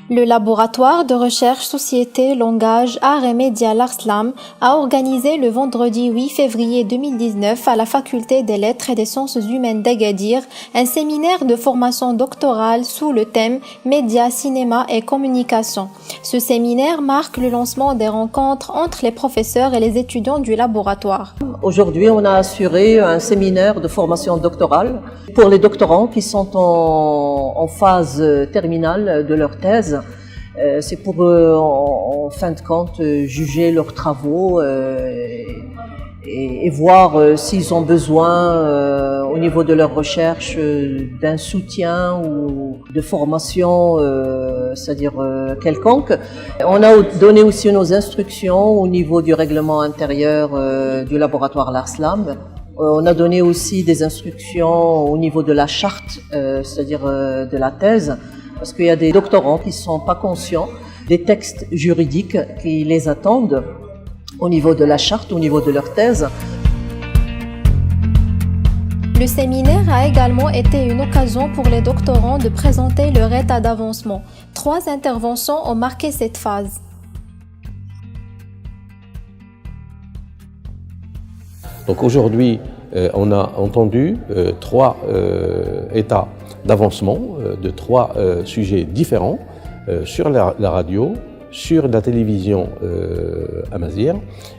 Le laboratoire de recherche Société, Langage, Arts et Médias l'Arslam a organisé le vendredi 8 février 2019 à la Faculté des Lettres et des Sciences Humaines d'Agadir un séminaire de formation doctorale sous le thème Médias, cinéma et communication. Ce séminaire marque le lancement des rencontres entre les professeurs et les étudiants du laboratoire. Aujourd'hui, on a assuré un séminaire de formation doctorale pour les doctorants qui sont en phase terminale de leur thèse. C'est pour en fin de compte juger leurs travaux et voir s'ils ont besoin au niveau de leur recherche d'un soutien ou de formation, c'est-à-dire quelconque. On a donné aussi nos instructions au niveau du règlement intérieur du laboratoire l'Arslam. On a donné aussi des instructions au niveau de la charte, c'est-à-dire de la thèse, parce qu'il y a des doctorants qui ne sont pas conscients des textes juridiques qui les attendent au niveau de la charte, au niveau de leur thèse. Le séminaire a également été une occasion pour les doctorants de présenter leur état d'avancement. 3 interventions ont marqué cette phase. Donc aujourd'hui, on a entendu 3 états d'avancement de 3 sujets différents sur la radio, sur la télévision amazigh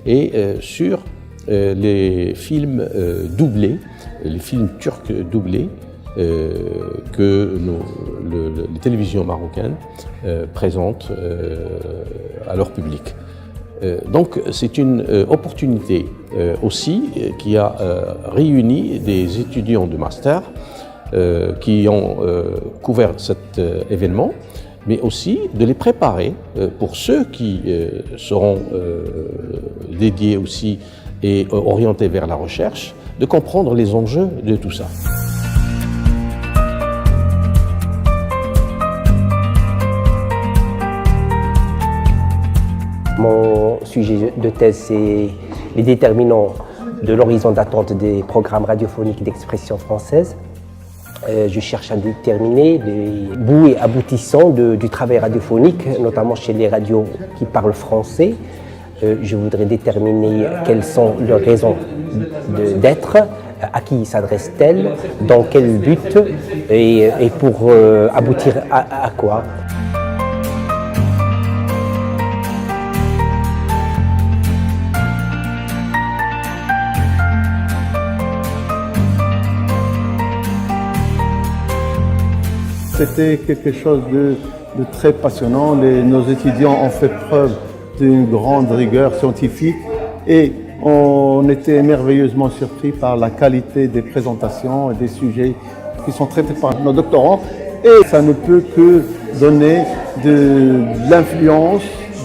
et sur les films doublés, les films turcs doublés que les télévisions marocaines présentent à leur public. Donc c'est une opportunité aussi qui a réuni des étudiants de master qui ont couvert cet événement, mais aussi de les préparer pour ceux qui seront dédiés aussi et orientés vers la recherche, de comprendre les enjeux de tout ça. Mon sujet de thèse, c'est les déterminants de l'horizon d'attente des programmes radiophoniques d'expression française. Je cherche à déterminer les bouts et aboutissants du travail radiophonique, notamment chez les radios qui parlent français. Je voudrais déterminer quelles sont leurs raisons d'être, à qui s'adressent-elles, dans quel but et pour aboutir à quoi. C'était quelque chose de très passionnant. Nos étudiants ont fait preuve d'une grande rigueur scientifique et on était merveilleusement surpris par la qualité des présentations et des sujets qui sont traités par nos doctorants. Et ça ne peut que donner de l'influence,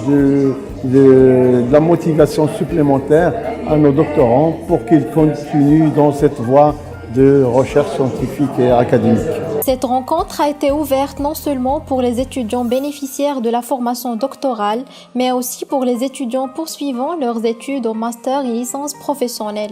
de la motivation supplémentaire à nos doctorants pour qu'ils continuent dans cette voie de recherche scientifique et académique. Cette rencontre a été ouverte non seulement pour les étudiants bénéficiaires de la formation doctorale, mais aussi pour les étudiants poursuivant leurs études au master et licence professionnelle.